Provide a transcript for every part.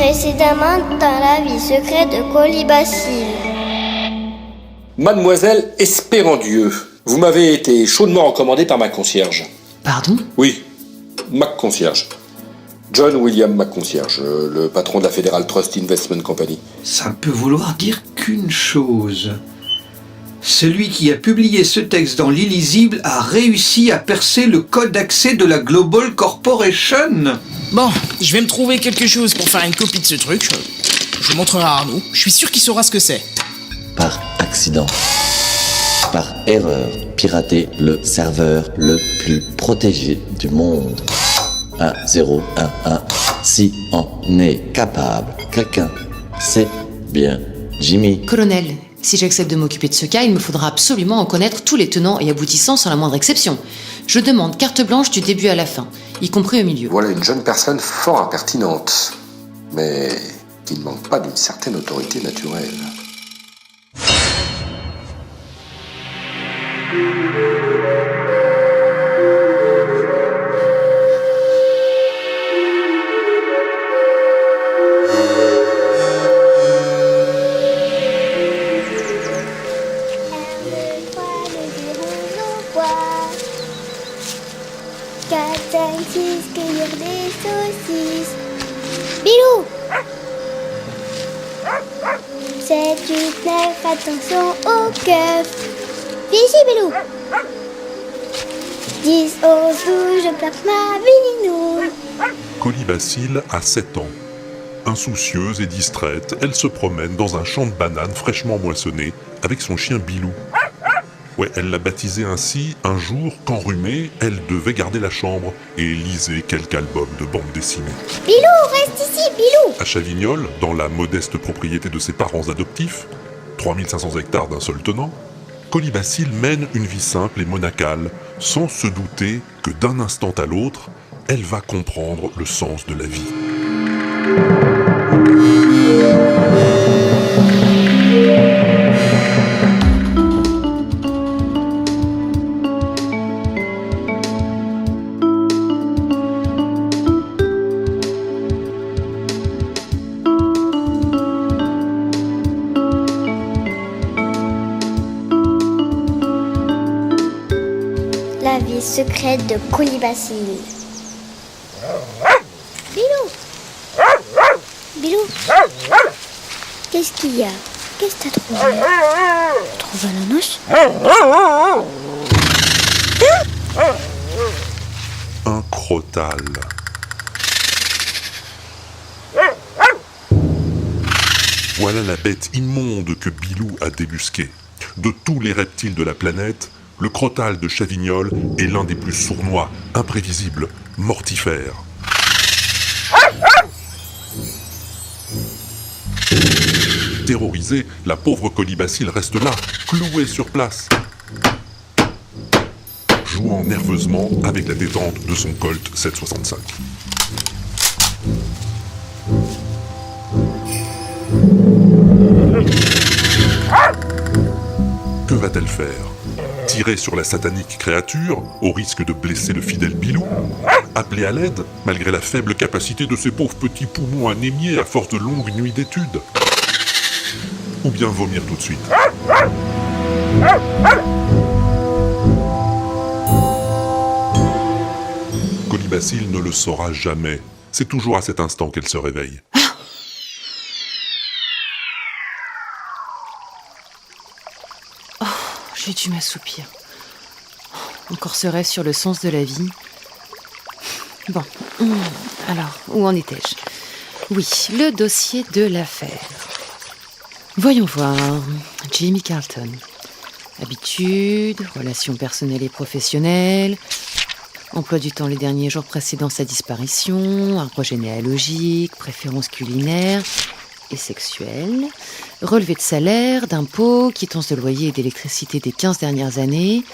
Précédemment dans la vie secrète de Colibacille. Mademoiselle Espérandieu, vous m'avez été chaudement recommandée par ma concierge. Pardon ? Oui, McConcierge. John William McConcierge, le patron de la Federal Trust Investment Company. Ça peut vouloir dire qu'une chose. Celui qui a publié ce texte dans l'illisible a réussi à percer le code d'accès de la Global Corporation. Bon, je vais me trouver quelque chose pour faire une copie de ce truc. Je le montrerai à Arnaud. Je suis sûr qu'il saura ce que c'est. Par accident, par erreur, pirater le serveur le plus protégé du monde. 1011. Si on est capable, quelqu'un sait bien. Jimmy. Colonel, si j'accepte de m'occuper de ce cas, il me faudra absolument en connaître tous les tenants et aboutissants sans la moindre exception. Je demande carte blanche du début à la fin, y compris au milieu. Voilà une jeune personne fort impertinente, mais qui ne manque pas d'une certaine autorité naturelle. Cueillir des saucisses. Bilou! 7, 8, 9, attention au keuf. Viens ici, Bilou. 10, 11, 12, je plaque ma binouille. Colibacille a 7 ans. Insoucieuse et distraite, elle se promène dans un champ de bananes fraîchement moissonné avec son chien Bilou. Ouais, elle l'a baptisé ainsi un jour qu'enrhumée, elle devait garder la chambre et lisait quelques albums de bande dessinée. Bilou, reste ici, Bilou! À Chavignoles, dans la modeste propriété de ses parents adoptifs, 3500 hectares d'un seul tenant, Colibacille mène une vie simple et monacale, sans se douter que d'un instant à l'autre, elle va comprendre le sens de la vie. La vie secrète de Colibacille. Bilou! Bilou! Qu'est-ce qu'il y a? Qu'est-ce que t'as trouvé? T'as trouvé un ananas? Un crotal. Voilà la bête immonde que Bilou a débusquée. De tous les reptiles de la planète, le crotal de Chavignoles est l'un des plus sournois, imprévisibles, mortifères. Terrorisée, la pauvre Colibacille reste là, clouée sur place, jouant nerveusement avec la détente de son Colt 765. Que va-t-elle faire? Tirer sur la satanique créature, au risque de blesser le fidèle Bilou? Appeler à l'aide, malgré la faible capacité de ses pauvres petits poumons anémiés à force de longues nuits d'études? Ou bien vomir tout de suite? Colibacille ne le saura jamais. C'est toujours à cet instant qu'elle se réveille. J'ai dû m'assoupir. Encore ce rêve sur le sens de la vie. Bon, alors, où en étais-je? Oui, le dossier de l'affaire. Voyons voir. Jamie Carlton. Habitudes, relations personnelles et professionnelles, emploi du temps les derniers jours précédant sa disparition, arbre généalogique, préférences culinaires et sexuelles, relevé de salaire, d'impôts, quittance de loyer et d'électricité des 15 dernières années.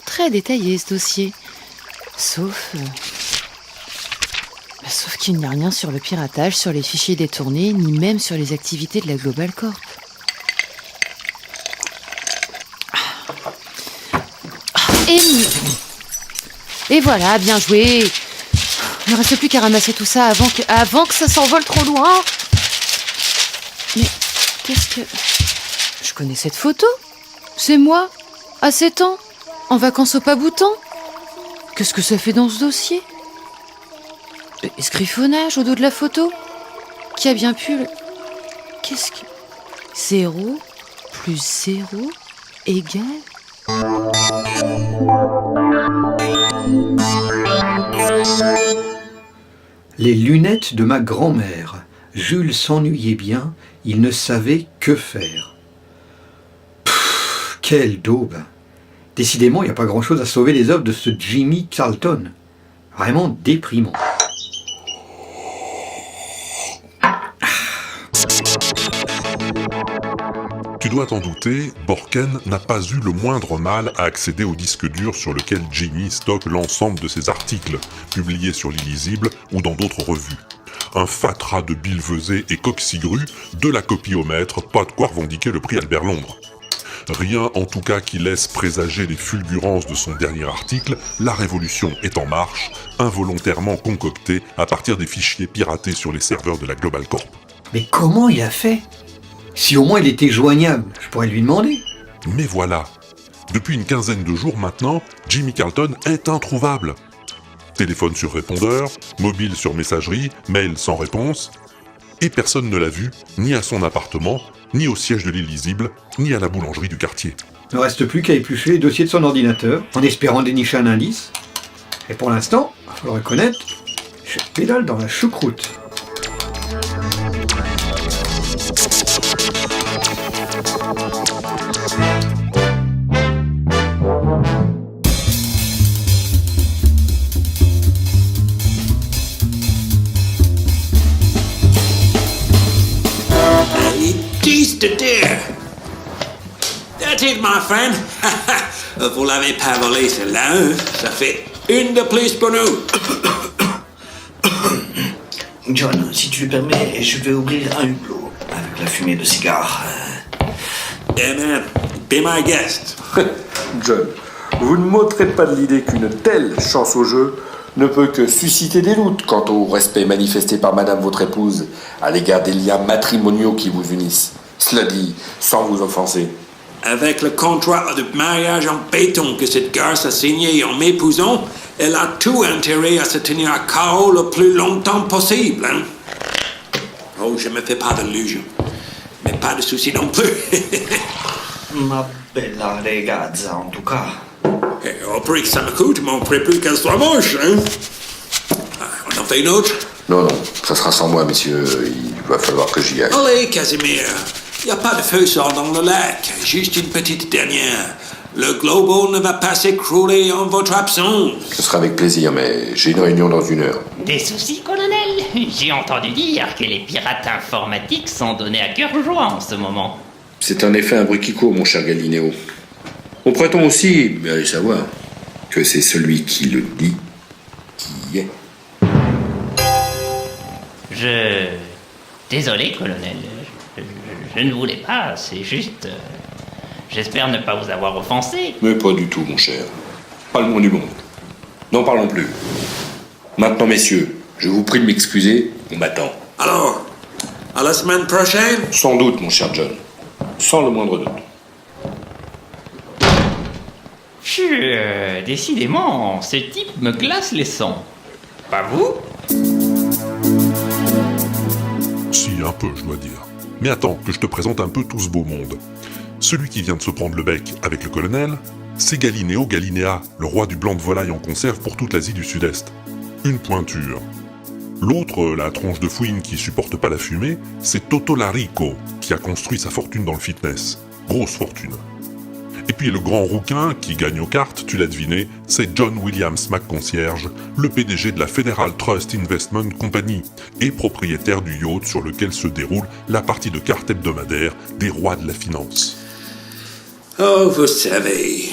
Très détaillé ce dossier. Sauf qu'il n'y a rien sur le piratage, sur les fichiers détournés, ni même sur les activités de la Global Corp. Et voilà, bien joué. Il ne reste plus qu'à ramasser tout ça avant que ça s'envole trop loin. Mais qu'est-ce que... Je connais cette photo. C'est moi, à 7 ans, en vacances au Pas-Boutan. Qu'est-ce que ça fait dans ce dossier? Ce griffonnage au dos de la photo? Qui a bien pu le... Qu'est-ce que... 0 plus 0 égale... Les lunettes de ma grand-mère. Jules s'ennuyait bien, il ne savait que faire. Pfff, quelle daube! Décidément, il n'y a pas grand-chose à sauver les œuvres de ce Jimmy Carlton. Vraiment déprimant. Tu dois t'en douter, Borken n'a pas eu le moindre mal à accéder au disque dur sur lequel Jimmy stocke l'ensemble de ses articles, publiés sur l'Illisible ou dans d'autres revues. Un fatras de billevesées et coqs-cigrues, de la copie au maître, pas de quoi revendiquer le prix Albert Londres. Rien en tout cas qui laisse présager les fulgurances de son dernier article, La Révolution est en marche, involontairement concocté à partir des fichiers piratés sur les serveurs de la Global Corp. Mais comment il a fait? Si au moins il était joignable, je pourrais lui demander. Mais voilà, depuis une quinzaine de jours maintenant, Jimmy Carlton est introuvable. Téléphone sur répondeur, mobile sur messagerie, mail sans réponse, et personne ne l'a vu, ni à son appartement, ni au siège de l'Illisible, ni à la boulangerie du quartier. Il ne reste plus qu'à éplucher les dossiers de son ordinateur, en espérant dénicher un indice. Et pour l'instant, il faut le reconnaître, je pédale dans la choucroute. De dear. That's it, my friend. Vous l'avez pas volé, celle-là, hein? Ça fait une de plus pour nous. John, si tu le permets, je vais ouvrir un hublot avec la fumée de cigare. Yeah, man. Be my guest. John, vous ne m'ôterez pas de l'idée qu'une telle chance au jeu ne peut que susciter des doutes quant au respect manifesté par madame votre épouse à l'égard des liens matrimoniaux qui vous unissent. Cela dit, sans vous offenser. Avec le contrat de mariage en béton que cette garce a signé en m'épousant, elle a tout intérêt à se tenir à carreau le plus longtemps possible, hein? Oh, je me fais pas d'illusions. Mais pas de soucis non plus. Ma bella ragazza, en tout cas. Et au prix que ça me coûte, mon prix plus qu'elle soit moche, hein? On en fait une autre? Non, ça sera sans moi, messieurs. Il va falloir que j'y aille. Allez, Casimir. Il n'y a pas de feu sort dans le lac. Juste une petite dernière. Le Globo ne va pas s'écrouler en votre absence. Ce sera avec plaisir, mais j'ai une réunion dans 1 heure. Des soucis, colonel? J'ai entendu dire que les pirates informatiques sont donnés à cœur joie en ce moment. C'est en effet un bruit qui court, mon cher Galinéo. On prétend aussi, mais allez savoir, que c'est celui qui le dit qui est. Désolé, colonel. Je ne voulais pas, c'est juste... J'espère ne pas vous avoir offensé. Mais pas du tout, mon cher. Pas le moins du monde. N'en parlons plus. Maintenant, messieurs, je vous prie de m'excuser, on m'attend. Alors, à la semaine prochaine? Sans doute, mon cher John. Sans le moindre doute. Décidément, ce type me glace les sangs. Pas vous? Si, un peu, je dois dire. Mais attends, que je te présente un peu tout ce beau monde. Celui qui vient de se prendre le bec avec le colonel, c'est Galinéo Galinéa, le roi du blanc de volaille en conserve pour toute l'Asie du Sud-Est. Une pointure. L'autre, la tronche de fouine qui supporte pas la fumée, c'est Toto Larico, qui a construit sa fortune dans le fitness. Grosse fortune. Et puis le grand rouquin qui gagne aux cartes, tu l'as deviné, c'est John Williams McConcierge, le PDG de la Federal Trust Investment Company et propriétaire du yacht sur lequel se déroule la partie de cartes hebdomadaire des rois de la finance. Oh, vous savez...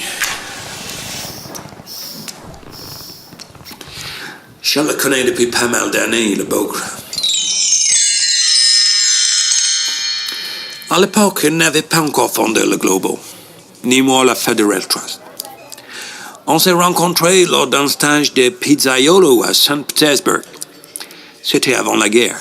Je le connais depuis pas mal d'années, le bougre. À l'époque, il n'avait pas encore fondé le Globo, ni moi la Federal Trust. On s'est rencontrés lors d'un stage de pizzaiolo à Saint-Pétersbourg. C'était avant la guerre.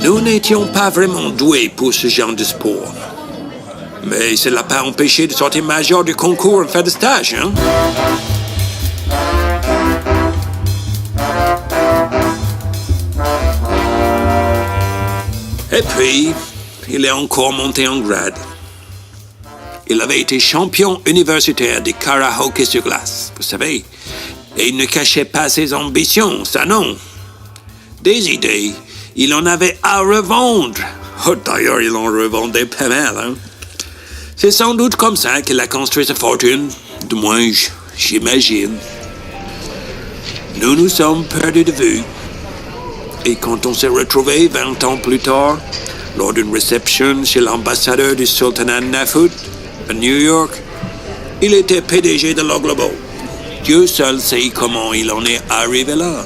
Nous n'étions pas vraiment doués pour ce genre de sport. Mais ça ne l'a pas empêché de sortir major du concours en fin de stage, hein? Et puis, il est encore monté en grade. Il avait été champion universitaire de karaoké sur glace, vous savez. Et il ne cachait pas ses ambitions, ça non. Des idées, il en avait à revendre. Oh, d'ailleurs, il en revendait pas mal, hein. C'est sans doute comme ça qu'il a construit sa fortune. Du moins, j'imagine. Nous nous sommes perdus de vue. Et quand on s'est retrouvés 20 ans plus tard, lors d'une réception chez l'ambassadeur du sultanat Nafut, à New York, il était PDG de la Globo. Dieu seul sait comment il en est arrivé là.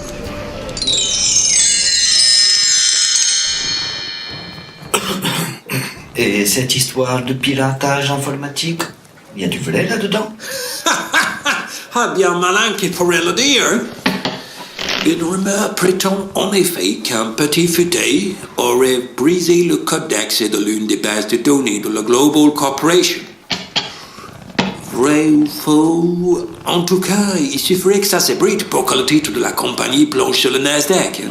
Et cette histoire de piratage informatique, il y a du vrai là-dedans? Ah, bien malin qu'il pourrait le dire. Une rumeur prétend en effet qu'un petit futé aurait brisé le code d'accès de l'une des bases de données de la Global Corporation. Vrai ou faux? En tout cas, il suffirait que ça s'ébruite pour que le titre de la compagnie plonge sur le Nasdaq.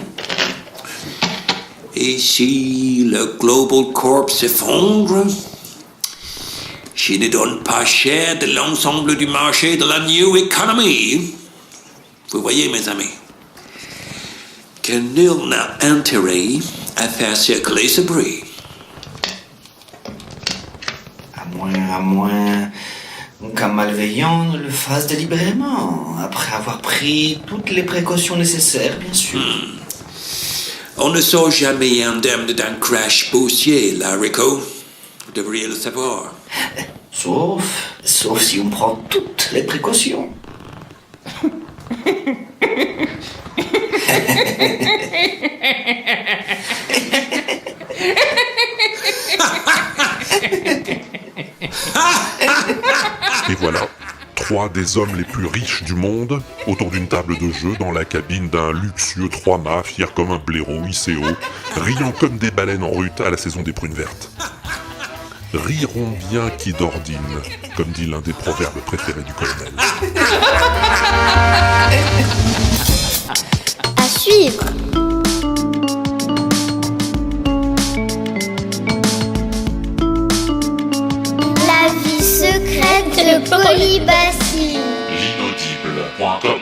Et si le Global Corp s'effondre, je ne donne pas cher de l'ensemble du marché de la New Economy. Vous voyez, mes amis, que nul n'a intérêt à faire circuler ce bruit. À moins qu'un malveillant ne le fasse délibérément, après avoir pris toutes les précautions nécessaires, bien sûr. On ne sort jamais indemne d'un crash boursier, là, Rico. Vous devriez le savoir. Sauf si on prend toutes les précautions. Et voilà, 3 des hommes les plus riches du monde autour d'une table de jeu dans la cabine d'un luxueux 3-mâts fier comme un blaireau hissé haut, riant comme des baleines en rut à la saison des prunes vertes. Riront bien qui d'ordine, comme dit l'un des proverbes préférés du colonel. À suivre. La vie secrète de Polybacille. L'inaudible.com